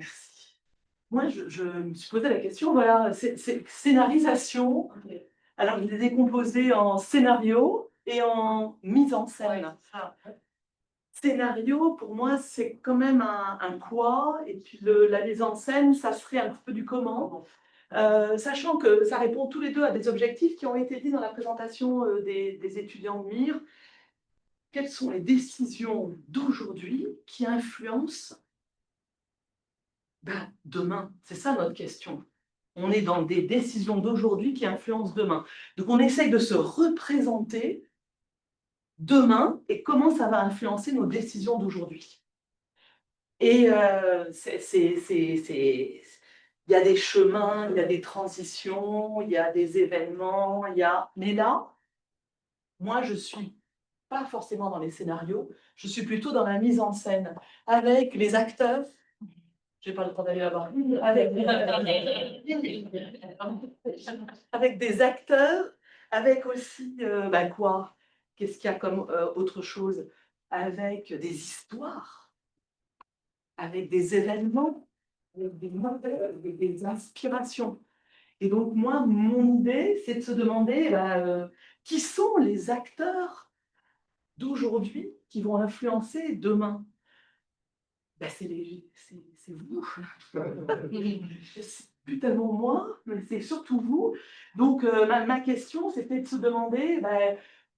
Merci. Moi, je me suis posé la question, voilà, c'est scénarisation. Alors, je les ai composés en scénario et en mise en scène. Ah. Scénario, pour moi, c'est quand même un quoi, et puis la mise en scène, ça serait un petit peu du comment. Sachant que ça répond tous les deux à des objectifs qui ont été dit dans la présentation des étudiants de MIR. Quelles sont les décisions d'aujourd'hui qui influencent demain? C'est ça notre question. On est dans des décisions d'aujourd'hui qui influencent demain. Donc on essaye de se représenter demain et comment ça va influencer nos décisions d'aujourd'hui. Et il y a des chemins, il y a des transitions, il y a des événements, mais là, moi, je suis pas forcément dans les scénarios, je suis plutôt dans la mise en scène, avec les acteurs. J'ai pas le temps d'aller là-bas. Avec des acteurs, avec aussi, quoi? Qu'est-ce qu'il y a comme autre chose? Avec des histoires, avec des événements, avec des modèles, avec des inspirations. Et donc, moi, mon idée, c'est de se demander qui sont les acteurs d'aujourd'hui qui vont influencer demain. C'est vous. C'est plus tellement moi, mais c'est surtout vous. Donc, ma question, c'était de se demander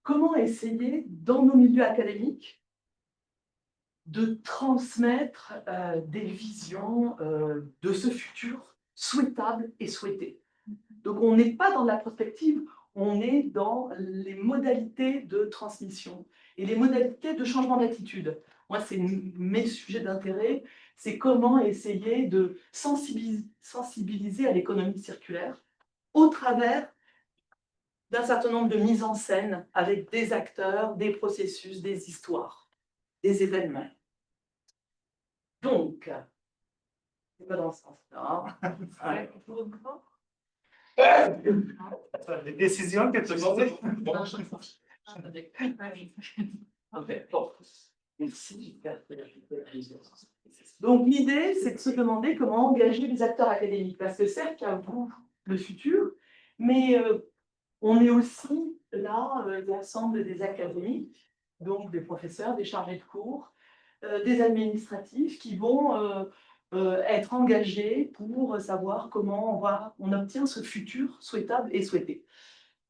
comment essayer, dans nos milieux académiques, de transmettre des visions de ce futur souhaitable et souhaité. Donc, on n'est pas dans la prospective, on est dans les modalités de transmission et les modalités de changement d'attitude. Moi, c'est mes sujets d'intérêt, c'est comment essayer de sensibiliser à l'économie circulaire au travers d'un certain nombre de mises en scène avec des acteurs, des processus, des histoires, des événements. Donc, c'est pas dans ce sens-là. Ouais. Les décisions que tu prends. Merci. Donc l'idée, c'est de se demander comment engager les acteurs académiques. Parce que certes, il y a vous, le futur, mais on est aussi là, l'ensemble des académiques, donc des professeurs, des chargés de cours, des administratifs qui vont être engagés pour savoir comment on obtient ce futur souhaitable et souhaité.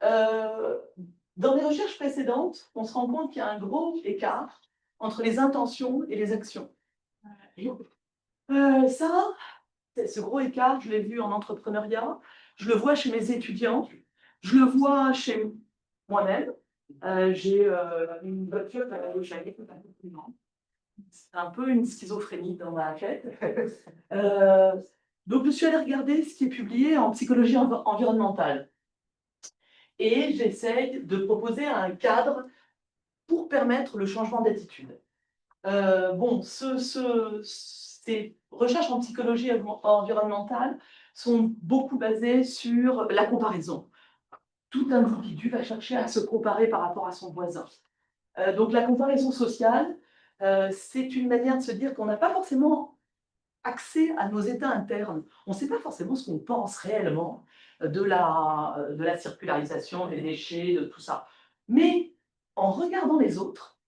Dans les recherches précédentes, on se rend compte qu'il y a un gros écart entre les intentions et les actions. Ce gros écart, je l'ai vu en entrepreneuriat, je le vois chez mes étudiants, je le vois chez moi-même. J'ai une voiture c'est un peu une schizophrénie dans ma tête. Donc, je suis allée regarder ce qui est publié en psychologie environnementale. Et j'essaye de proposer un cadre pour permettre le changement d'attitude. Ces recherches en psychologie environnementale sont beaucoup basées sur la comparaison. Tout individu va chercher à se comparer par rapport à son voisin. Donc la comparaison sociale, c'est une manière de se dire qu'on n'a pas forcément accès à nos états internes. On ne sait pas forcément ce qu'on pense réellement de la circularisation des déchets, de tout ça. Mais en regardant les autres,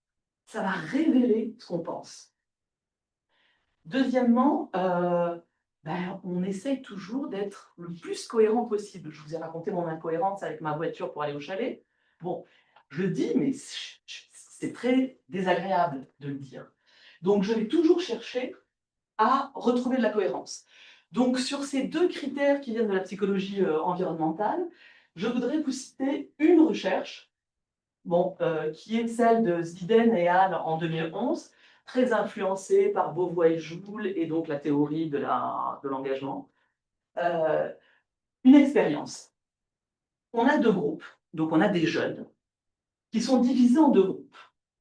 ça va révéler ce qu'on pense. Deuxièmement, on essaye toujours d'être le plus cohérent possible. Je vous ai raconté mon incohérence avec ma voiture pour aller au chalet. Bon, je le dis, mais c'est très désagréable de le dire. Donc, je vais toujours chercher à retrouver de la cohérence. Donc, sur ces deux critères qui viennent de la psychologie environnementale, je voudrais vous citer une recherche qui est celle de Ziden et al. En 2011, très influencée par Beauvois et Joule et donc la théorie de l'engagement. Une expérience. On a deux groupes, donc on a des jeunes qui sont divisés en deux groupes.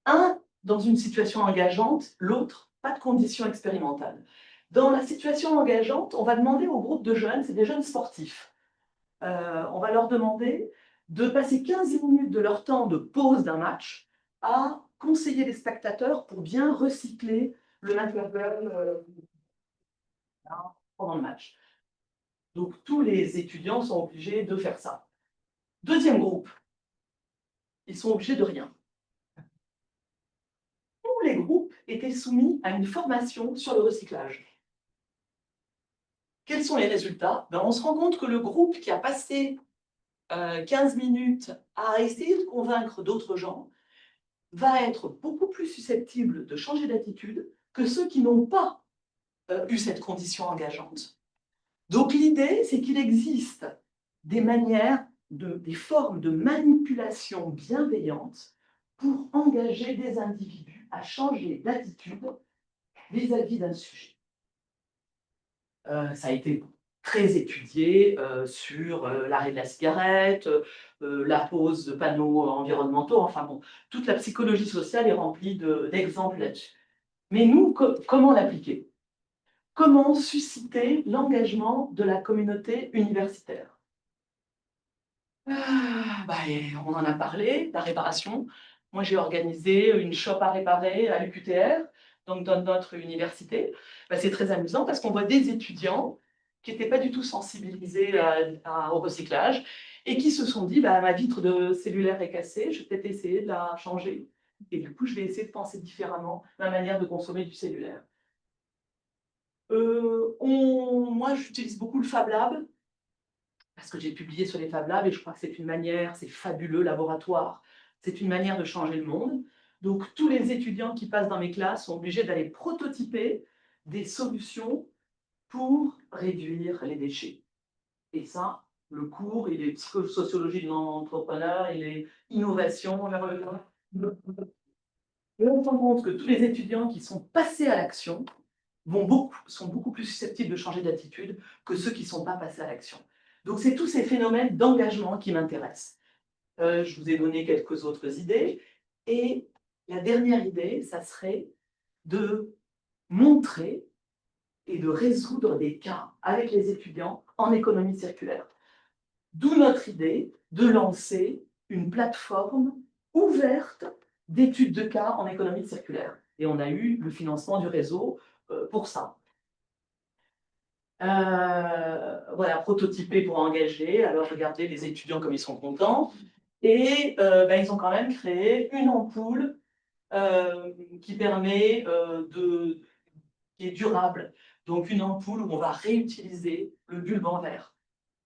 Un dans une situation engageante, l'autre pas de conditions expérimentales. Dans la situation engageante, on va demander au groupe de jeunes, c'est des jeunes sportifs, on va leur demander de passer 15 minutes de leur temps de pause d'un match à conseiller les spectateurs pour bien recycler le matériel pendant le match. Donc, tous les étudiants sont obligés de faire ça. Deuxième groupe, ils sont obligés de rien. Tous les groupes étaient soumis à une formation sur le recyclage. Quels sont les résultats? On se rend compte que le groupe qui a passé 15 minutes à essayer de convaincre d'autres gens va être beaucoup plus susceptible de changer d'attitude que ceux qui n'ont pas eu cette condition engageante. Donc l'idée, c'est qu'il existe des manières, des formes de manipulation bienveillante pour engager des individus à changer d'attitude vis-à-vis d'un sujet. Ça a été très étudié sur l'arrêt de la cigarette, la pose de panneaux environnementaux, enfin bon, toute la psychologie sociale est remplie d'exemples là-dessus. Mais nous, comment l'appliquer? Comment susciter l'engagement de la communauté universitaire? On en a parlé, la réparation. Moi, j'ai organisé une shop à réparer à l'UQTR, donc dans notre université. C'est très amusant parce qu'on voit des étudiants qui n'étaient pas du tout sensibilisés au recyclage et qui se sont dit ma vitre de cellulaire est cassée, je vais peut-être essayer de la changer. Et du coup, je vais essayer de penser différemment ma manière de consommer du cellulaire. Moi, j'utilise beaucoup le Fab Lab parce que j'ai publié sur les Fab Labs et je crois que c'est une manière, c'est fabuleux, laboratoire, c'est une manière de changer le monde. Donc, tous les étudiants qui passent dans mes classes sont obligés d'aller prototyper des solutions pour réduire les déchets. Et ça, le cours, il est psychosociologie de l'entrepreneur, il est innovation vers le bas. Et on se rend compte que tous les étudiants qui sont passés à l'action sont beaucoup plus susceptibles de changer d'attitude que ceux qui ne sont pas passés à l'action. Donc, c'est tous ces phénomènes d'engagement qui m'intéressent. Je vous ai donné quelques autres idées. Et la dernière idée, ça serait de montrer et de résoudre des cas avec les étudiants en économie circulaire. D'où notre idée de lancer une plateforme ouverte d'études de cas en économie circulaire. Et on a eu le financement du réseau pour ça. Voilà, prototyper pour engager. Alors, regardez les étudiants comme ils sont contents. Et ils ont quand même créé une ampoule qui permet qui est durable. Donc, une ampoule où on va réutiliser le bulbe en verre.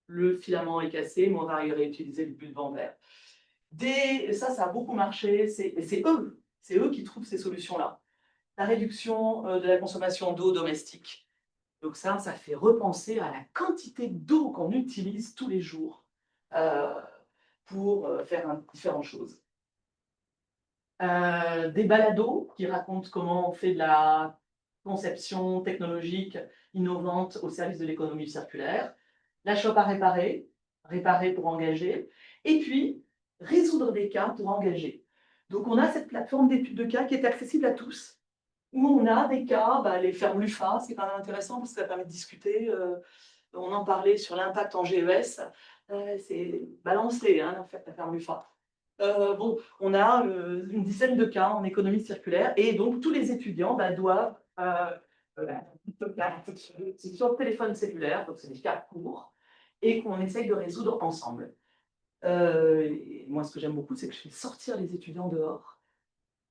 Le filament est cassé, mais on va réutiliser le bulbe en verre. Ça a beaucoup marché. C'est eux qui trouvent ces solutions-là. La réduction de la consommation d'eau domestique. Donc ça fait repenser à la quantité d'eau qu'on utilise tous les jours pour faire différentes choses. Des balados qui racontent comment on fait de la conception technologique innovante au service de l'économie circulaire. La shop à réparer, réparer pour engager. Et puis, résoudre des cas pour engager. Donc on a cette plateforme d'études de cas qui est accessible à tous, où on a des cas, les fermes LUFA, c'est quand même intéressant parce que ça permet de discuter. On en parlait sur l'impact en GES. C'est balancé, en fait, la ferme LUFA. On a une dizaine de cas en économie circulaire et donc tous les étudiants doivent, c'est sur le téléphone cellulaire, donc c'est des cas courts, et qu'on essaye de résoudre ensemble. Et moi, ce que j'aime beaucoup, c'est que je fais sortir les étudiants dehors.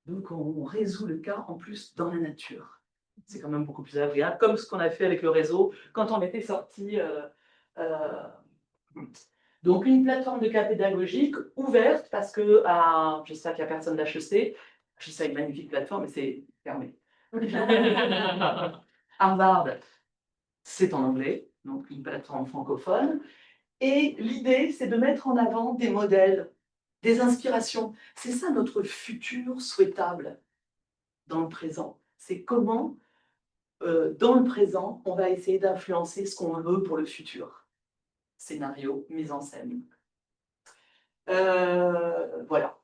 Donc, on résout le cas en plus dans la nature. C'est quand même beaucoup plus agréable, comme ce qu'on a fait avec le réseau quand on était sortis. Donc, une plateforme de cas pédagogique ouverte parce que, j'espère qu'il n'y a personne d'HEC. HEC a une magnifique plateforme, mais c'est fermé. Harvard, c'est en anglais, donc une plateforme francophone. Et l'idée, c'est de mettre en avant des modèles, des inspirations. C'est ça notre futur souhaitable dans le présent. C'est comment, dans le présent, on va essayer d'influencer ce qu'on veut pour le futur. Scénario, mise en scène. Voilà.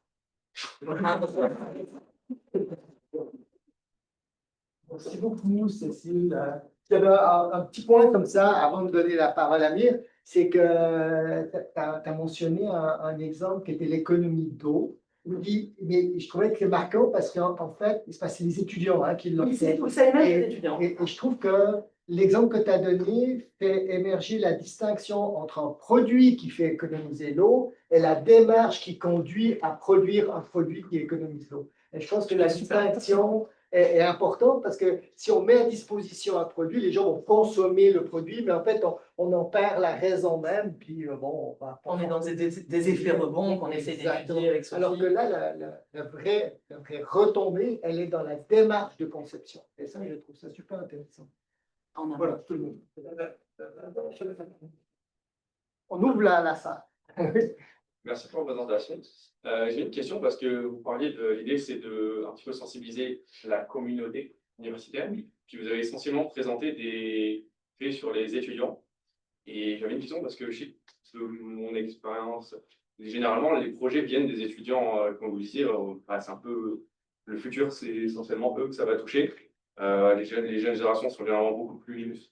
Merci beaucoup, Cécile. Il y avait un petit point comme ça, avant de donner la parole à Mire, c'est que tu as mentionné un exemple qui était l'économie d'eau. Mais je trouvais que c'est marquant parce qu'en fait, c'est les étudiants qui l'ont fait. Ça émerge les étudiants. Et je trouve que l'exemple que tu as donné fait émerger la distinction entre un produit qui fait économiser l'eau et la démarche qui conduit à produire un produit qui économise l'eau. Et je pense que la distinction est importante parce que si on met à disposition un produit, les gens vont consommer le produit, mais en fait, on en perd la raison même. Puis bon, on est dans des effets rebonds qu'on essaie d'étudier avec Sophie. Alors que là, la vraie retombée, elle est dans la démarche de conception. Et ça, je trouve ça super intéressant. Voilà, tout le monde. On ouvre la salle. Merci pour la présentation. J'ai une question parce que vous parliez de l'idée, c'est de un petit peu sensibiliser la communauté universitaire. Puis vous avez essentiellement présenté des faits sur les étudiants. Et j'avais une question parce que je sais que de mon expérience, généralement, les projets viennent des étudiants, comme vous disiez, c'est un peu le futur, c'est essentiellement eux que ça va toucher. Les jeunes générations sont généralement beaucoup plus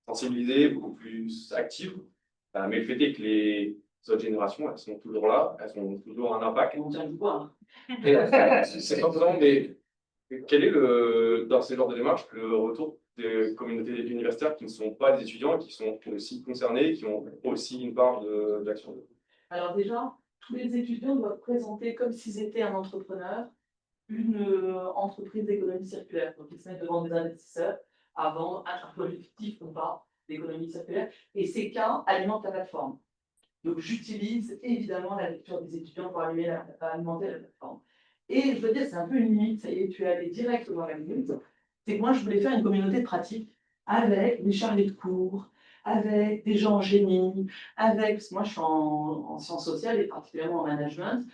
sensibilisées, beaucoup plus actives. Mais le fait est que les autres générations, elles sont toujours là, elles ont toujours un impact. On tient du bois. C'est important, mais quel est, dans ce genre de démarche, le retour des communautés universitaires qui ne sont pas des étudiants, qui sont aussi concernés, qui ont aussi une part d'action? Alors déjà, tous les étudiants doivent présenter comme s'ils étaient un entrepreneur, une entreprise d'économie circulaire. Donc ils se mettent devant des investisseurs avant, un productif ou pas, d'économie circulaire. Et ces cas alimentent la plateforme. Donc j'utilise évidemment la lecture des étudiants pour alimenter la plateforme. Et je veux dire, c'est un peu une limite, ça y est, tu es allé direct dans la limite. C'est que moi, je voulais faire une communauté de pratique avec des chargés de cours, avec des gens en génie, avec, parce que moi je suis en sciences sociales et particulièrement en management,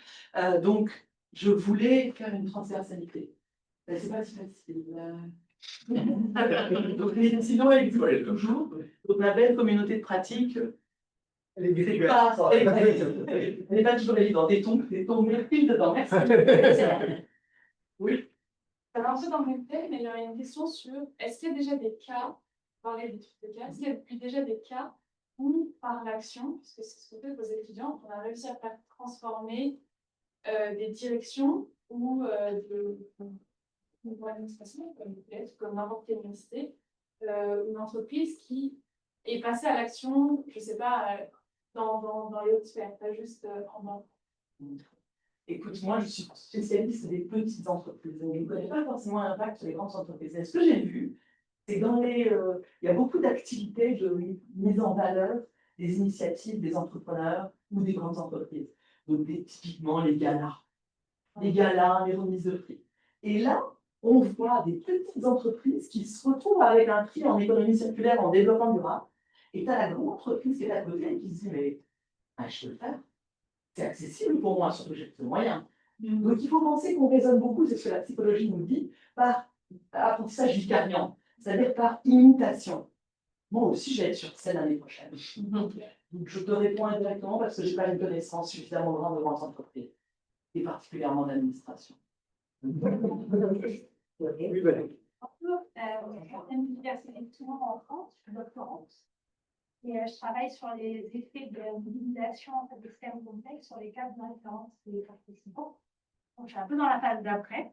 donc je voulais faire une transversalité. C'est pas si facile. Donc les sinon elle existe toujours. Donc la belle communauté de pratique, elle n'est pas toujours évidente. Des tombes merveilleuses dedans. Merci. Oui. Alors, un peu dans le même thème, mais il y aurait une question sur est-ce qu'il y a déjà des cas, parler des trucs de cas, est-ce qu'il y a déjà des cas où, par l'action, parce que c'est ce que fait vos étudiants, on a réussi à faire transformer des directions ou une administration, comme n'importe quelle université, une entreprise qui est passée à l'action, je ne sais pas, dans les hautes sphères, pas juste en bas. Écoute, moi, je suis spécialiste des petites entreprises. Je ne connais pas forcément l'impact sur les grandes entreprises. Et ce que j'ai vu, c'est que il y a beaucoup d'activités de mise en valeur des initiatives des entrepreneurs ou des grandes entreprises. Donc, typiquement, les galas, les remises de prix. Et là, on voit des petites entreprises qui se retrouvent avec un prix en économie circulaire, en développement durable. Et tu as la grande entreprise qui est à côté et qui se dit, mais je peux le faire. C'est accessible pour moi, surtout que j'ai le moyen. Donc il faut penser qu'on raisonne beaucoup, c'est ce que la psychologie nous dit, par apprentissage vicariant, c'est-à-dire par imitation. Moi aussi, je vais être sur scène l'année prochaine. Donc je te réponds indirectement parce que je n'ai pas une connaissance suffisamment grande de grandes entreprises, et particulièrement d'administration. Oui, Valérie. Certaines universités en France, je suis doctorante. Et je travaille sur les effets de la mobilisation d'externes complexes sur les cadres de référence des participants. Donc, je suis un peu dans la phase d'après.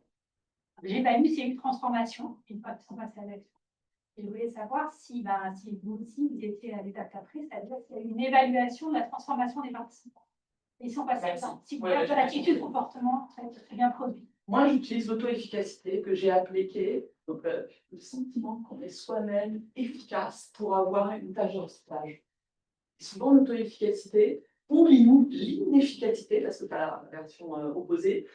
J'ai pas vu s'il y a eu une transformation une fois qu'ils sont passés à l'action. Et je voulais savoir si vous aussi, vous étiez à l'étape d'après, c'est-à-dire s'il y a eu une évaluation de la transformation des participants. Et si on passe à ça, si vous avez l'attitude comportement très bien produit. Moi, j'utilise l'auto-efficacité que j'ai appliquée, donc le sentiment qu'on est soi-même efficace pour avoir une tâche de recyclage. Et souvent, l'auto-efficacité, ou l'inefficacité, parce que tu as la version opposée,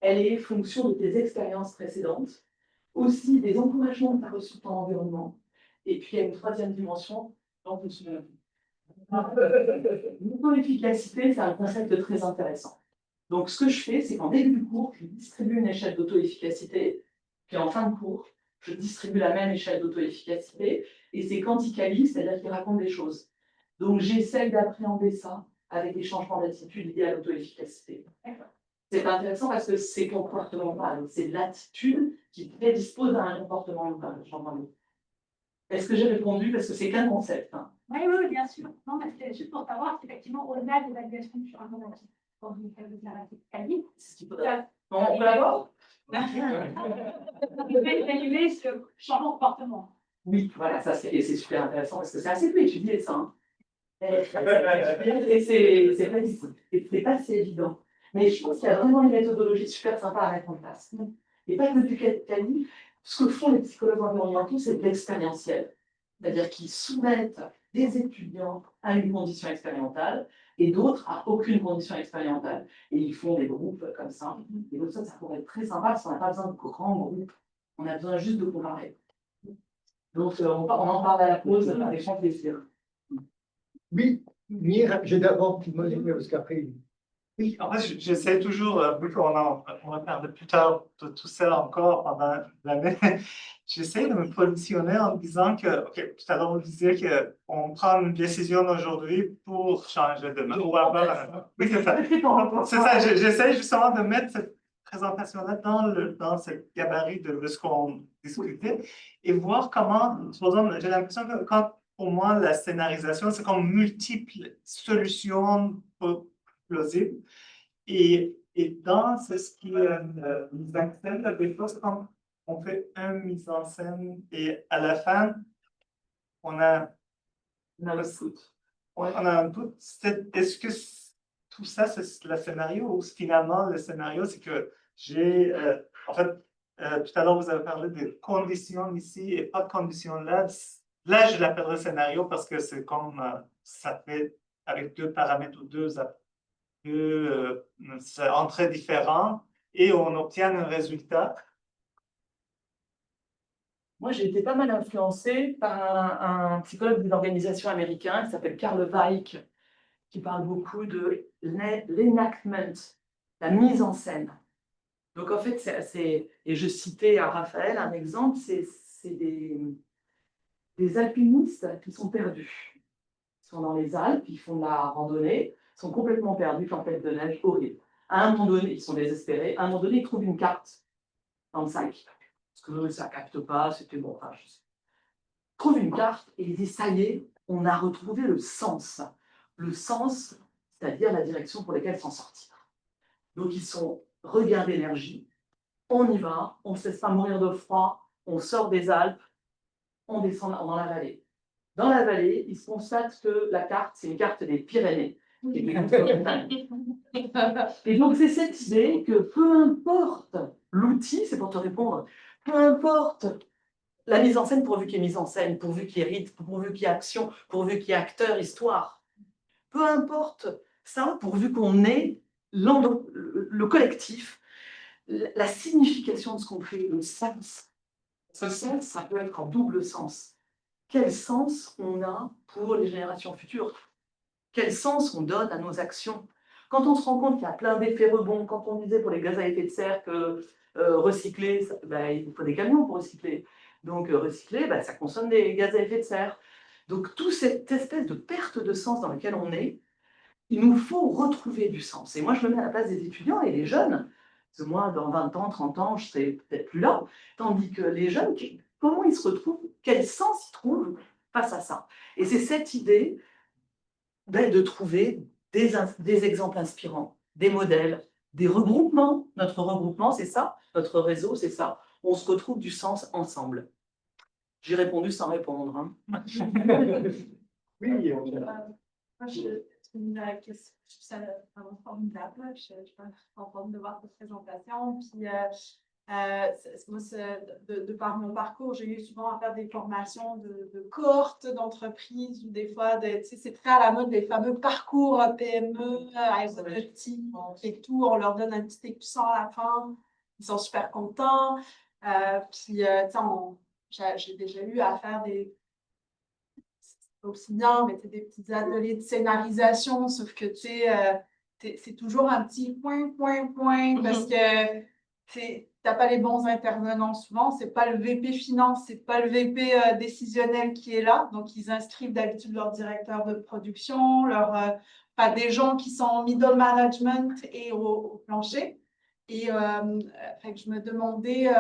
elle est fonction de tes expériences précédentes, aussi des encouragements que tu as reçus de ton environnement, et puis il y a une troisième dimension, en fonction de la vie. L'auto-efficacité, c'est un concept très intéressant. Donc, ce que je fais, c'est qu'en début de cours, je distribue une échelle d'auto-efficacité, puis en fin de cours, je distribue la même échelle d'auto-efficacité, et c'est quanticali, c'est-à-dire qu'il raconte des choses. Donc, j'essaye d'appréhender ça avec des changements d'attitude liés à l'auto-efficacité. C'est intéressant parce que c'est comportemental, c'est l'attitude qui prédispose à un comportement changement. Est-ce que j'ai répondu? Parce que c'est qu'un concept. Hein. Oui, bien sûr. Non, mais c'est juste pour savoir si effectivement, au-delà de l'évaluation du changement d'attitude, quand vous faites de la c'est ce qu'il faudrait. On collabore? Vous pouvez évaluer ce changement de comportement. Oui, voilà, ça et c'est super intéressant parce que c'est assez peu étudié ça. Hein. Et c'est pas si évident. Mais je pense qu'il y a vraiment une méthodologie super sympa à mettre en place. Et pas que du quali. Ce que font les psychologues environnementaux, c'est de l'expérientiel. C'est-à-dire qu'ils soumettent des étudiants à une condition expérimentale et d'autres à aucune condition expérimentale. Et ils font des groupes comme ça. Et comme ça pourrait être très sympa parce qu'on n'a pas besoin de grands groupes. On a besoin juste de comparer. Donc, on en parle à la pause avec grand plaisir. Oui, Mire, j'ai d'abord Timothée, parce qu'après, Oui, en fait, j'essaie toujours, vu on va parler plus tard de tout ça encore pendant l'année, j'essaie de me positionner en disant que, OK, tout à l'heure, vous disiez qu'on prend une décision aujourd'hui pour changer demain. Oui, c'est ça. C'est ça, j'essaie justement de mettre cette présentation-là dans ce gabarit de ce qu'on discutait et voir comment, j'ai l'impression que pour moi, la scénarisation, c'est comme multiples solutions plausibles. Et dans ce qui nous accepte des fois, quand on fait une mise en scène et à la fin, on a le doute. on a un doute. Est-ce que tout ça, c'est le scénario ou finalement, le scénario, c'est que j'ai, en fait, tout à l'heure, vous avez parlé de conditions ici et pas de conditions là. Là, je l'appellerai scénario parce que c'est comme ça fait avec deux paramètres ou deux entrées différentes et on obtient un résultat. Moi, j'ai été pas mal influencée par un psychologue d'une organisation américaine qui s'appelle Carl Weick, qui parle beaucoup de l'enactment, la mise en scène. Donc, en fait, et je citais à Raphaël un exemple, c'est des alpinistes qui sont perdus. Ils sont dans les Alpes, ils font de la randonnée, ils sont complètement perdus, tempête de neige horrible. À un moment donné, ils sont désespérés. À un moment donné, ils trouvent une carte dans le sac. Parce que ça ne capte pas, c'était bon. Enfin, je sais. Ils trouvent une carte et ils disent ça y est, on a retrouvé le sens. Le sens, c'est-à-dire la direction pour laquelle s'en sortir. Donc, ils sont regain d'énergie. On y va, on ne se laisse pas mourir de froid, on sort des Alpes, on descend dans la vallée. Dans la vallée, ils constatent que la carte, c'est une carte des Pyrénées. Et donc, c'est cette idée que peu importe l'outil, c'est pour te répondre, peu importe la mise en scène, pourvu qu'il y ait mise en scène, pourvu qu'il y ait rythme, pourvu qu'il y ait action, pourvu qu'il y ait acteur, histoire, peu importe ça, pourvu qu'on ait le collectif, la signification de ce qu'on fait, le sens. Ce sens, ça peut être en double sens. Quel sens on a pour les générations futures? Quel sens on donne à nos actions? Quand on se rend compte qu'il y a plein d'effets rebonds, quand on disait pour les gaz à effet de serre que recycler, il faut des camions pour recycler. Donc recycler, ça consomme des gaz à effet de serre. Donc toute cette espèce de perte de sens dans laquelle on est, il nous faut retrouver du sens. Et moi, je me mets à la place des étudiants et des jeunes. Parce que moi, dans 20 ans, 30 ans, je ne serai peut-être plus là. Tandis que les jeunes, comment ils se retrouvent? Quel sens ils trouvent face à ça? Et c'est cette idée de trouver des exemples inspirants, des modèles, des regroupements. Notre regroupement, c'est ça. Notre réseau, c'est ça. On se retrouve du sens ensemble. J'ai répondu sans répondre. Hein. oui, Moi, je trouve ça vraiment formidable. Je suis contente de voir cette présentation. Puis, moi, de par mon parcours, j'ai eu souvent à faire des formations de cohortes d'entreprises ou des fois, c'est très à la mode, les fameux parcours PME, IoT et tout. On leur donne un petit écusson à la fin. Ils sont super contents. Puis, j'ai déjà eu à faire aussi bien, mais des petits ateliers de scénarisation, sauf que c'est toujours un petit point, parce que tu n'as pas les bons intervenants souvent, c'est pas le VP finance, c'est pas le VP décisionnel qui est là, donc ils inscrivent d'habitude leur directeur de production, pas des gens qui sont en middle management et au plancher. Et fait que je me demandais,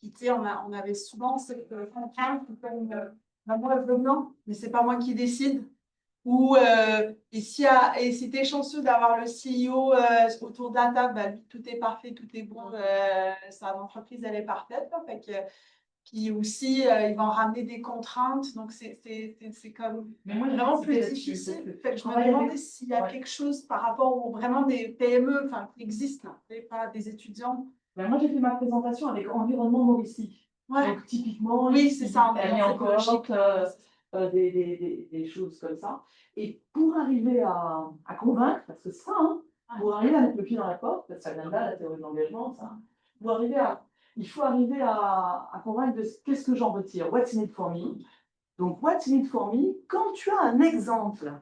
on avait souvent cette contrainte comme moi, non, mais c'est pas moi qui décide. Ou et si tu es chanceux d'avoir le CEO autour de la table, lui, tout est parfait, tout est bon, sa entreprise, elle est parfaite. Fait que Puis aussi, ils vont ramener des contraintes. Donc, c'est comme Mais moi, j'ai vraiment insisté plus là-dessus, difficile. parce que Fait que je je me travaille demandais avec- s'il y a Ouais. quelque chose par rapport aux vraiment des PME qui existent, là, et pas des étudiants. Ben, moi, j'ai fait ma présentation avec environnement humoristique. Ouais. Donc, typiquement, Oui, c'est ça, elle met en cohorte des choses comme ça. Et pour arriver à convaincre, parce que c'est ça, hein, pour arriver à mettre le pied dans la porte, parce que ça vient de là, la théorie de l'engagement, ça, il faut arriver à convaincre de qu'est-ce que j'en retire, what's in it for me. Donc, what's in it for me, quand tu as un exemple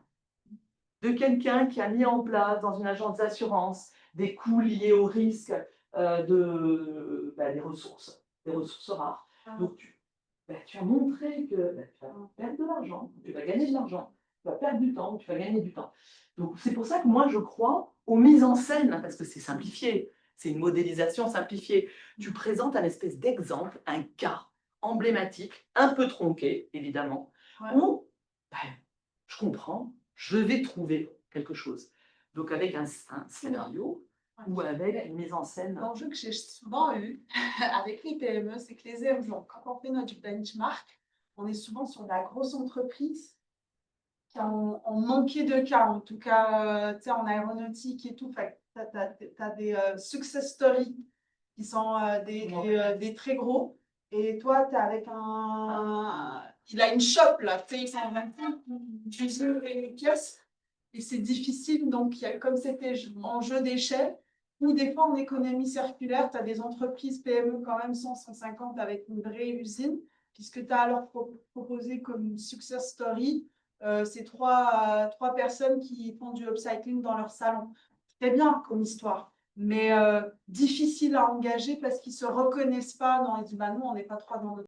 de quelqu'un qui a mis en place dans une agence d'assurance des coûts liés au risque des ressources rares. Donc, tu as montré que tu vas perdre de l'argent, tu vas gagner de l'argent, tu vas perdre du temps, tu vas gagner du temps. Donc, c'est pour ça que moi, je crois aux mises en scène, parce que c'est simplifié, c'est une modélisation simplifiée. Tu présentes un espèce d'exemple, un cas emblématique, un peu tronqué, évidemment, où je comprends, je vais trouver quelque chose. Donc, avec un scénario ou avec une mise en scène. L'enjeu que j'ai souvent eu avec les PME, c'est que les émergents, quand on fait notre benchmark, on est souvent sur de la grosse entreprise qui ont manqué de cas, en tout cas en aéronautique et tout. Tu as des success stories qui sont des très gros. Et toi, tu es avec il a une shop, là, tu sais, une pièce. Et c'est difficile, donc il y a comme c'était en jeu d'échelle. Ou des fois, en économie circulaire, tu as des entreprises PME quand même 100-150 avec une vraie usine, puisque tu as à leur proposer comme success story, c'est trois personnes qui font du upcycling dans leur salon. C'est bien comme histoire, mais difficile à engager parce qu'ils ne se reconnaissent pas dans les disent, bah, nous, on n'est pas trois dans notre